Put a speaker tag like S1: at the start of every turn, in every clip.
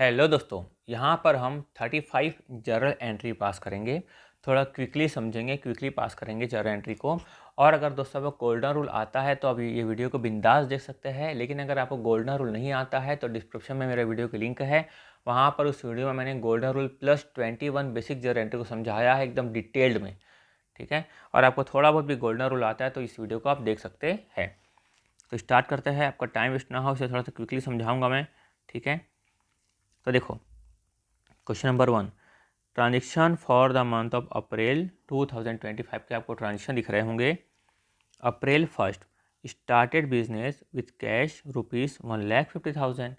S1: Hello दोस्तों, यहाँ पर हम 35 जर्नल एंट्री पास करेंगे। थोड़ा क्विकली समझेंगे, क्विकली पास करेंगे जर्नल एंट्री को। और अगर दोस्तों आपको गोल्डन रूल आता है तो अभी ये वीडियो को बिंदास देख सकते हैं, लेकिन अगर आपको गोल्डन रूल नहीं आता है तो डिस्क्रिप्शन में मेरे वीडियो की लिंक है। वहाँ पर उस वीडियो में मैंने golden rule plus 21 basic journal entry को समझाया है एकदम डिटेल्ड में। ठीक है, और आपको थोड़ा बहुत भी गोल्डन रूल आता है तो इस वीडियो को आप देख सकते हैं। तो स्टार्ट करते हैं, आपका टाइम वेस्ट ना हो इसे थोड़ा सा क्विकली समझाऊँगा मैं। ठीक है, तो देखो question number 1, transaction for the month of April 2025 के आपको ट्रांजेक्शन दिख रहे होंगे। अप्रैल 1 started business with cash rupees 1,50,000।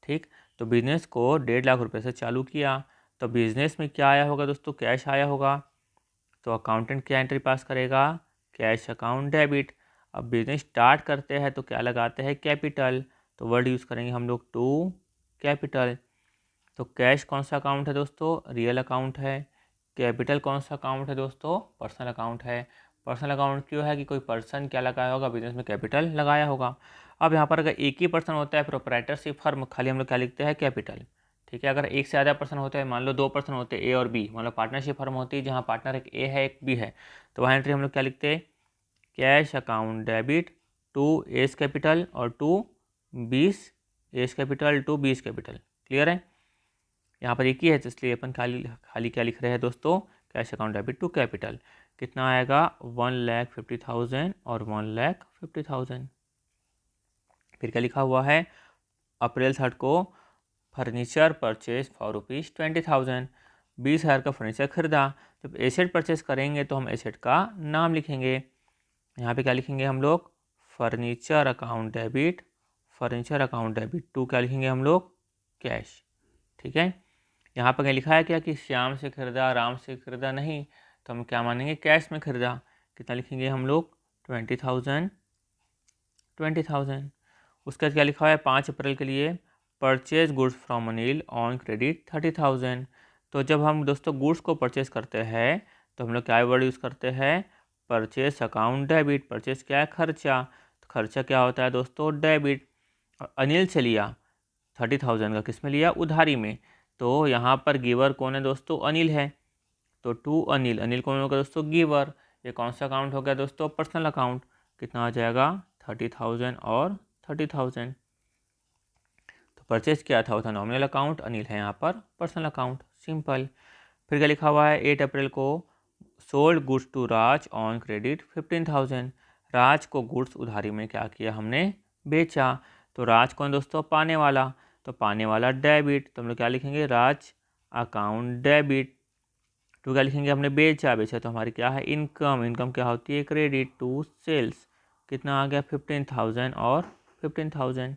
S1: ठीक, तो बिजनेस को 1.5 लाख रुपये से चालू किया, तो बिजनेस में क्या आया होगा दोस्तों? कैश आया होगा। तो अकाउंटेंट क्या एंट्री पास करेगा? Cash account debit. अब बिजनेस स्टार्ट करते हैं तो क्या लगाते हैं? कैपिटल। तो वर्ड यूज़ करेंगे हम लोग टू कैपिटल। तो कैश कौन सा अकाउंट है दोस्तों? रियल अकाउंट है। कैपिटल कौन सा अकाउंट है दोस्तों? पर्सनल अकाउंट है। पर्सनल अकाउंट क्यों है? कि कोई पर्सन क्या लगाया होगा? बिजनेस में कैपिटल लगाया होगा। अब यहाँ पर अगर एक ही पर्सन होता है प्रोप्राइटरशिप फर्म, खाली हम लोग क्या लिखते हैं? कैपिटल। ठीक है, अगर एक से ज़्यादा पर्सन होते हैं, मान लो 2 पर्सन होते हैं ए और बी, मान लो पार्टनरशिप फर्म होती है जहाँ पार्टनर एक ए है एक बी है, तो वहाँ एंट्री हम लोग क्या लिखते हैं? कैश अकाउंट डेबिट टू एस कैपिटल और टू बीस एस कैपिटल टू बीस कैपिटल। क्लियर है? यहाँ पर एक ही है तो इसलिए अपन खाली खाली क्या लिख रहे हैं दोस्तों? Cash account debit to capital. कितना आएगा? 1,50,000 और 1,50,000। फिर क्या लिखा हुआ है? अप्रैल 3 को फर्नीचर परचेज फॉर रुपीज़ 20,000। 20,000 का फर्नीचर खरीदा। जब एसेट परचेज करेंगे तो हम एसेट का नाम लिखेंगे। यहाँ पे क्या लिखेंगे हम लोग? Furniture account debit, furniture account debit to क्या लिखेंगे हम लोग? कैश। ठीक है, यहाँ पर क्या लिखा है क्या? कि श्याम से खरीदा, राम से खरीदा? नहीं, तो हम क्या मानेंगे? कैश में खरीदा। कितना लिखेंगे हम लोग? 20,000, 20,000। उसके बाद क्या लिखा है? 5 अप्रैल के लिए purchase goods from Anil on credit 30,000। तो जब हम दोस्तों गुड्स को परचेज करते हैं तो हम लोग क्या वर्ड यूज़ करते हैं? Purchase account debit. परचेज क्या है? खर्चा। तो खर्चा क्या होता है दोस्तों? डेबिट। और अनिल से लिया 30,000 का, किस में लिया? उधारी में। तो यहाँ पर गिवर कौन है दोस्तों? अनिल है। तो टू अनिल, अनिल कौन होगा दोस्तों? गिवर। ये कौन सा अकाउंट हो गया दोस्तों? Personal account. कितना आ जाएगा? 30,000 और 30,000। तो परचेज किया था वो था नॉमिनल अकाउंट, अनिल है यहाँ पर पर्सनल अकाउंट। सिंपल। फिर क्या लिखा हुआ है? 8 अप्रैल को sold goods to Raj on credit 15,000। Raj को गुड्स उधारी में क्या किया हमने? बेचा। तो राज कौन दोस्तों? पाने वाला। तो पाने वाला डेबिट, तो हम लोग क्या लिखेंगे? राज अकाउंट डेबिट टू क्या लिखेंगे? हमने बेचा, बेचा तो हमारी क्या है? इनकम। इनकम क्या होती है? Credit to sales. कितना आ गया? 15,000 और 15,000।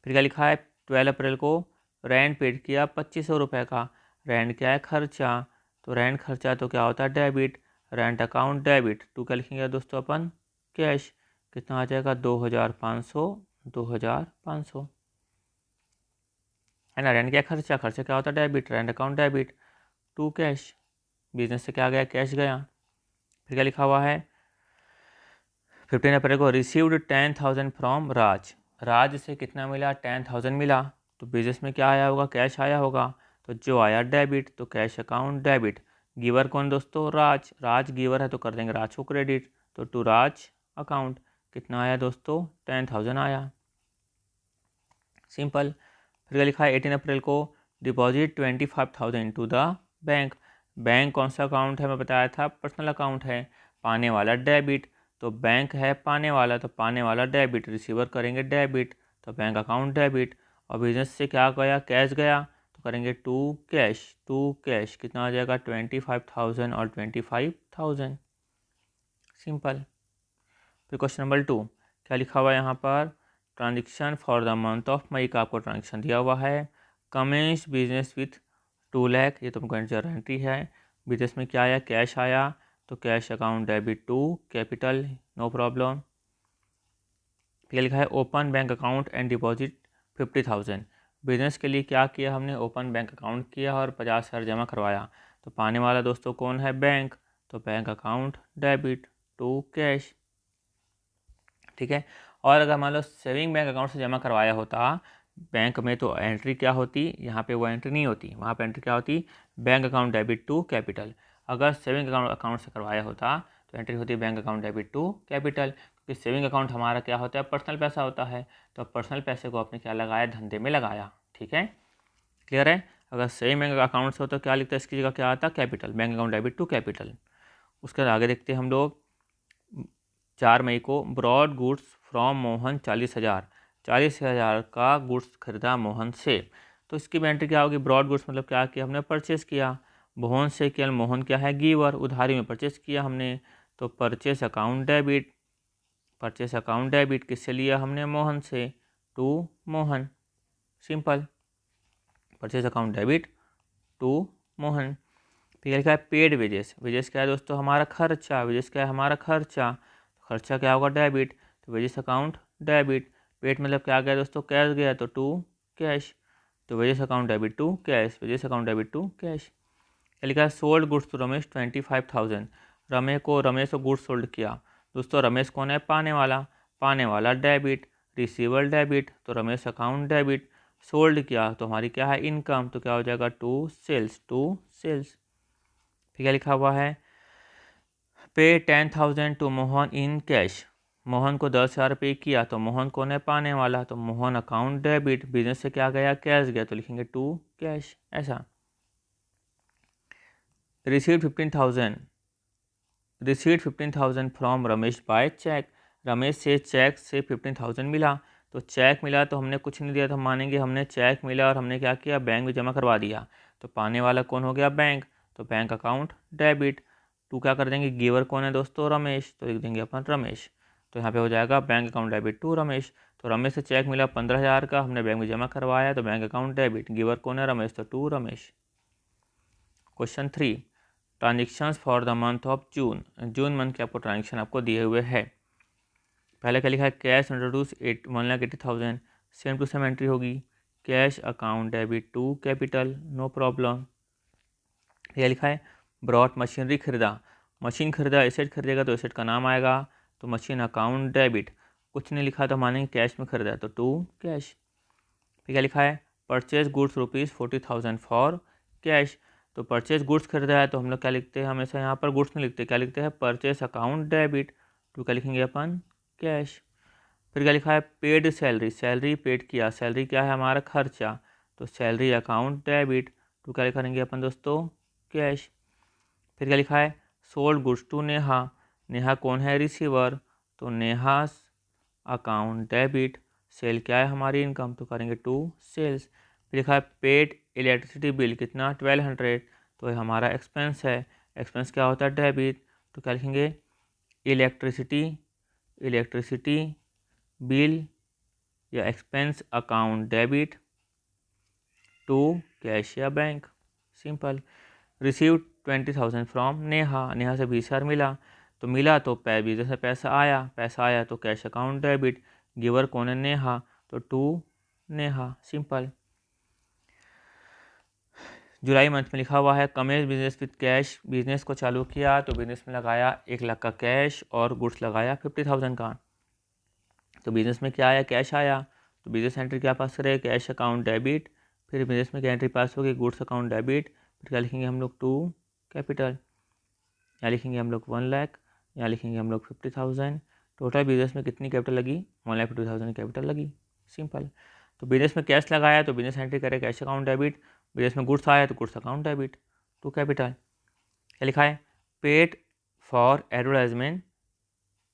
S1: फिर क्या लिखा है? 12 अप्रैल को रेंट पेड किया 2,500 रुपये का। रेंट क्या है? खर्चा। तो रेंट खर्चा तो क्या होता है? Debit. Rent account debit to क्या लिखेंगे दोस्तों अपन? कैश। कितना आ जाएगा? 2,500, 2,500 है ना। रेंट क्या? खर्चा। खर्चा क्या होता है? Debit. Rent account debit to cash. Business से क्या गया? कैश गया। फिर क्या लिखा हुआ है? 15 अप्रैल को रिसीव्ड 10,000 फ्रॉम राज। राज से कितना मिला? 10,000 मिला। तो बिजनेस में क्या आया होगा? कैश आया होगा। तो जो आया डेबिट, तो कैश अकाउंट डेबिट। गिवर कौन दोस्तों? राज। राज गिवर है तो कर देंगे राज को क्रेडिट। तो टू राज अकाउंट। कितना आया दोस्तों? 10,000 आया। सिंपल। फिर क्या लिखा है? 18 अप्रैल को deposit 25,000 to the bank. Bank कौन सा अकाउंट है? मैं बताया था पर्सनल अकाउंट है। पाने वाला डेबिट। तो बैंक है पाने वाला, तो पाने वाला डेबिट। रिसीवर करेंगे डेबिट, तो बैंक अकाउंट डेबिट। और बिजनेस से क्या गया? कैश गया, तो करेंगे टू कैश। टू कैश कितना आ जाएगा? 25,000 और 25,000। सिंपल। फिर क्वेश्चन नंबर 2, क्या लिखा हुआ है यहाँ पर? Transaction for the month of May का आपको ट्रांजेक्शन दिया हुआ है। कमेंस बिजनेस विथ 2 लाख, ये तुमको एंटर एंट्री है। बिजनेस में क्या आया? कैश आया, तो cash account debit to capital, no problem. क्या लिखा है? Open bank account and deposit 50,000। Business के लिए क्या किया हमने? ओपन बैंक अकाउंट किया और 50,000 जमा करवाया। तो पाने वाला दोस्तों कौन है? बैंक। तो bank account debit to cash. ठीक है, और अगर मान लो सेविंग बैंक अकाउंट से जमा करवाया होता बैंक में तो एंट्री क्या होती, यहाँ पे वो एंट्री नहीं होती, वहाँ पे एंट्री क्या होती, bank account debit to capital. अगर सेविंग अकाउंट से करवाया होता तो एंट्री होती bank account debit to capital, क्योंकि सेविंग अकाउंट हमारा क्या होता है, पर्सनल पैसा होता है। तो पर्सनल पैसे को आपने क्या लगाया, धंधे में लगाया। ठीक है, क्लियर है। अगर सेविंग बैंक अकाउंट से होता तो क्या लिखता है, इसकी जगह क्या आता, capital, bank account debit to capital. उसके बाद आगे देखते हैं हम लोग। 4 मई को ब्रॉड गुड्स फ्रॉम मोहन 40,000 का गुड्स खरीदा मोहन से। तो इसकी भी एंट्री क्या होगी, ब्रॉड गुड्स मतलब क्या किया हमने, परचेस किया। मोहन से केवल, मोहन क्या है, गिवर, उधारी में परचेस किया हमने। तो purchase account debit, purchase account debit किससे लिया हमने, मोहन से, to Mohan, simple, purchase account debit to Mohan. फिर लिखा है पेड वेजेस, वेजेस क्या है दोस्तों, हमारा खर्चा, वेजेस क्या है, हमारा खर्चा, खर्चा क्या होगा, डेबिट, तो वेजेस अकाउंट डेबिट। पेड मतलब क्या गया दोस्तों, कैश गया, तो टू कैश, तो wages account debit to cash, wages account debit to cash. क्या लिखा है, sold goods to Ramesh 25,000, Ramesh को गुड्स सोल्ड किया। दोस्तों रमेश कौन है, पाने वाला, पाने वाला डेबिट, रिसीवर डेबिट, तो रमेश अकाउंट डेबिट। सोल्ड किया तो हमारी क्या है, इनकम, तो क्या हो जाएगा, टू सेल्स, टू सेल्स। फिर क्या लिखा हुआ है, pay 10,000 to Mohan in cash, Mohan को 10,000 पे किया, तो मोहन कौन है, पाने वाला, तो मोहन अकाउंट डेबिट, बिजनेस से क्या गया, कैश गया, तो लिखेंगे टू कैश, ऐसा। Receive 15,000, receive 15,000 from Ramesh by cheque, Ramesh से चेक से 15,000 मिला। तो चेक मिला तो हमने कुछ नहीं दिया, तो हम मानेंगे हमने चेक मिला और हमने क्या किया, बैंक में जमा करवा दिया। तो पाने वाला कौन हो गया, बैंक, तो बैंक अकाउंट डेबिट। टू क्या कर देंगे, गिवर कौन है दोस्तों, रमेश, तो लिख देंगे अपन रमेश। तो यहाँ पे हो जाएगा bank account debit to Ramesh. तो रमेश से चेक मिला 15,000 का, हमने बैंक में जमा करवाया, तो बैंक अकाउंट डेबिट, गिवर कौन है, रमेश, तो to Ramesh. Question 3, transactions for the month of June, June month के आपको ट्रांजेक्शन आपको दिए हुए है। पहले क्या लिखा है, cash introduce 1,80,000, same to same entry होगी, cash account debit to capital, no problem. यह लिखा है ब्रॉट मशीनरी खरीदा, मशीन खरीदा, एसेट खरीदेगा तो एसेट का नाम आएगा, तो मशीन अकाउंट डेबिट। कुछ नहीं लिखा तो मानेंगे कैश में खरीदा, तो टू कैश। फिर क्या लिखा है, परचेज गुड्स ₹40,000 फॉर कैश, तो परचेज गुड्स खरीदा है तो हम लोग क्या लिखते हैं, हमेशा यहाँ पर गुड्स नहीं लिखते, क्या लिखते हैं, परचेज अकाउंट डेबिट, तो क्या लिखेंगे अपन, कैश। फिर क्या लिखा है, पेड सैलरी, सैलरी पेड किया, सैलरी क्या है, हमारा खर्चा, तो सैलरी अकाउंट डेबिट, तो क्या लिखेंगे अपन दोस्तों, कैश। फिर क्या लिखा है, sold goods to Neha, Neha कौन है, रिसीवर, तो नेहा अकाउंट डेबिट, सेल क्या है, हमारी इनकम, तो करेंगे टू सेल्स। फिर लिखा है पेड इलेक्ट्रिसिटी बिल कितना, 1,200, तो ये हमारा एक्सपेंस है, एक्सपेंस क्या होता है, डेबिट, तो क्या लिखेंगे, इलेक्ट्रिसिटी, इलेक्ट्रिसिटी बिल या expense account debit to cash या bank, simple. Receive 20,000 from Neha, Neha से 20,000 मिला, तो मिला तो बिजनेस से पैसा आया, पैसा आया तो कैश अकाउंट डेबिट, गिवर कौन है, नेहा, तो to Neha, simple. July month में लिखा हुआ है commenced business with cash, business को चालू किया तो बिजनेस में लगाया 1,00,000 का कैश और गुड्स लगाया 50,000 का। तो बिजनेस में क्या आया, कैश आया, तो बिजनेस एंट्री क्या पास करें, कैश अकाउंट डेबिट। फिर बिजनेस में क्या एंट्री पास होगी, गुड्स अकाउंट डेबिट। फिर क्या लिखेंगे हम लोग, टू कैपिटल, यहाँ लिखेंगे हम लोग 1,00,000, यहाँ लिखेंगे हम लोग 50,000। टोटल बिजनेस में कितनी कैपिटल लगी, 1,50,000 कैपिटल लगी, सिंपल। तो बिजनेस में कैश लगाया तो बिजनेस एंट्री करे कैश अकाउंट डेबिट, बिजनेस में गुड्स आया तो goods account debit, to capital. क्या लिखा है, पेड फॉर एडवर्टाइजमेंट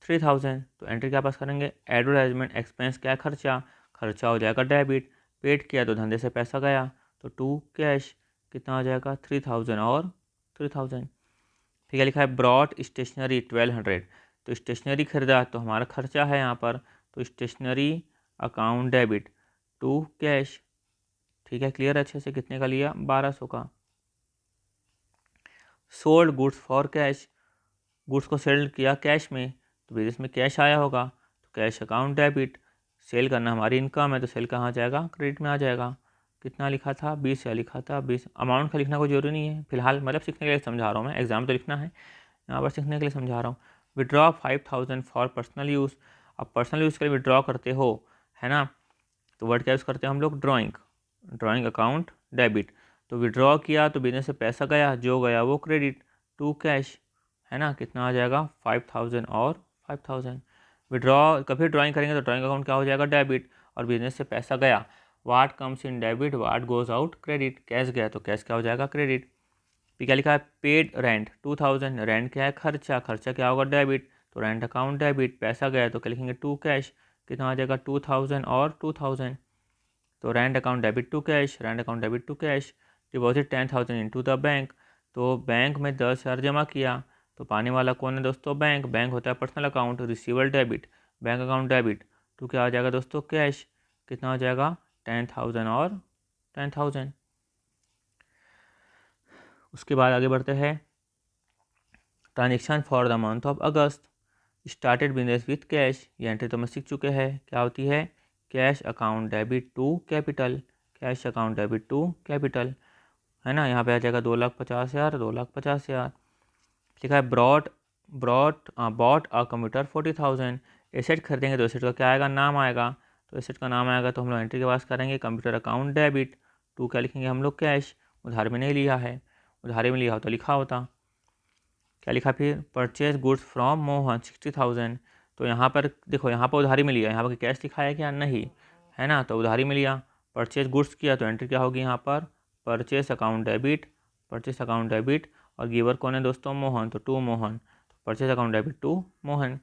S1: 3,000, तो एंट्री क्या पास करेंगे, एडवर्टाइजमेंट एक्सपेंस क्या है, खर्चा, खर्चा हो जाएगा डेबिट, पेड किया तो धंधे से पैसा गया, तो टू कैश, कितना हो जाएगा, 3,000 और 3,000। फिर क्या लिखा है, ब्रॉट स्टेशनरी 1,200, तो स्टेशनरी खरीदा तो हमारा खर्चा है यहाँ पर, तो stationery account debit to cash, ठीक है, क्लियर अच्छे से, कितने का लिया, 1,200 का। Sold goods for cash, goods को सेल किया कैश में, तो बिजनेस में कैश आया होगा, तो कैश अकाउंट डेबिट, सेल करना हमारी इनकम है तो सेल कहाँ जाएगा, क्रेडिट में आ जाएगा। कितना लिखा था, 20 या लिखा था 20, अमाउंट का लिखना कोई जरूरी नहीं है फिलहाल, मतलब सीखने के लिए समझा रहा हूँ मैं, एग्जाम तो लिखना है, यहाँ पर सीखने के लिए समझा रहा हूँ। विड्रॉ 5,000 फॉर पर्सनल यूज़, अब पर्सनल यूज़ के लिए विड्रॉ करते हो, है ना, तो वर्ड क्या यूज़ करते हैं हम लोग, ड्राइंग अकाउंट डेबिट। तो विड्रॉ किया तो बिजनेस से पैसा गया, जो गया वो क्रेडिट, टू कैश, है ना, कितना आ जाएगा 5000 और 5000। विड्रॉ कभी ड्राइंग करेंगे तो ड्राइंग अकाउंट क्या हो जाएगा, डेबिट, और बिजनेस से पैसा गया, वाट comes in debit what goes out credit, cash गया तो कैश क्या हो जाएगा, क्रेडिट। फिर क्या लिखा है, पेड रेंट 2000, रेंट क्या है, खर्चा, खर्चा क्या होगा, डेबिट, तो रेंट अकाउंट डेबिट, पैसा गया तो क्या लिखेंगे, टू कैश, कितना आ जाएगा 2000 और 2000, तो rent account debit to cash, rent account debit to cash. Deposit 10,000 into the bank, तो बैंक में 10,000 जमा किया, तो पाने वाला कौन है दोस्तों, बैंक, बैंक होता है personal account, receiver debit, bank account debit, तो क्या आ जाएगा दोस्तों, कैश, कितना आ जाएगा 10,000 और 10,000। उसके बाद आगे बढ़ते हैं, transaction for the month of August, started business with cash, ये एंट्री तो मैं सीख चुके हैं, क्या होती है, cash account debit to capital, cash account debit to capital, है ना। यहाँ पे आ जाएगा 2,50,000, 2,50,000। लिखा है brought brought bought a computer 40,000, asset खरीदेंगे तो एसेट का क्या आएगा, नाम आएगा, तो एसेट का नाम आएगा तो हम लोग एंट्री के पास करेंगे, कंप्यूटर अकाउंट डेबिट टू क्या लिखेंगे हम लोग, कैश, उधार में नहीं लिया है, उधारी में लिया हो तो लिखा होता, क्या लिखा फिर, परचेज गुड्स फ्रॉम मोहन 60,000, तो यहाँ पर देखो, यहाँ पर उधारी में लिया, यहाँ पर कैश लिखा है क्या, नहीं, है ना, तो उधारी में लिया, परचेज गुड्स किया तो एंट्री क्या होगी यहाँ पर, purchase account debit, purchase account debit, और गिवर कौन है दोस्तों, मोहन, तो टू मोहन, तो purchase account debit to Mohan.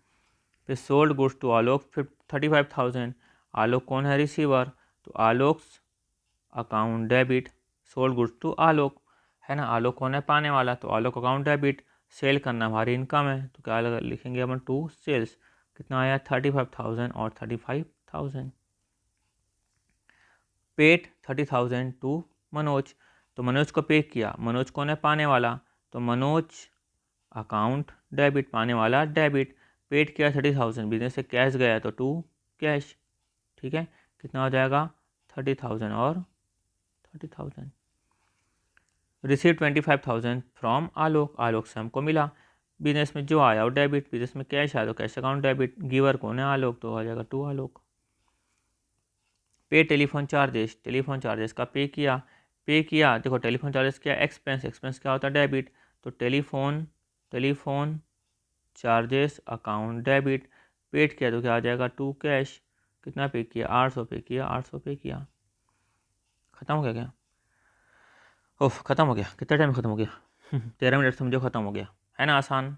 S1: फिर sold goods to Alok 35,000, Alok कौन है, रिसीवर, तो Alok's account debit, sold goods to Alok, है ना, आलोक कौन है, पाने वाला, तो आलोक अकाउंट डेबिट, सेल करना हमारी इनकम है तो क्या लिखेंगे अपन, टू सेल्स, कितना आया 35,000 और 35,000। पेड 30,000 टू मनोज, तो मनोज को पे किया, मनोज कौन है, पाने वाला, तो मनोज अकाउंट डेबिट, पाने वाला डेबिट, पेड किया 30,000, बिजनेस से कैश गया तो टू कैश, ठीक है, कितना हो जाएगा 30,000 और 30,000। रिसीव 25,000 फ्रॉम आलोक, आलोक से हमको मिला, बिजनेस में जो आया वो डेबिट, बिजनेस में कैश आया तो कैश अकाउंट डेबिट, गिवर कौन है, आलोक, तो आ जाएगा टू आलोक। पे टेलीफोन चार्जेस, टेलीफोन चार्जेस का पे किया, देखो टेलीफोन चार्जेस क्या, एक्सपेंस, एक्सपेंस क्या होता है, डेबिट, तो telephone charges account debit, paid किया तो क्या आ जाएगा, टू कैश, कितना पे किया, 800 पे किया, 800 पे किया। खत्म हो गया क्या, ओह खत्म हो गया, कितना टाइम खत्म हो गया 13 मिनट समझो खत्म हो गया, है ना, आसान।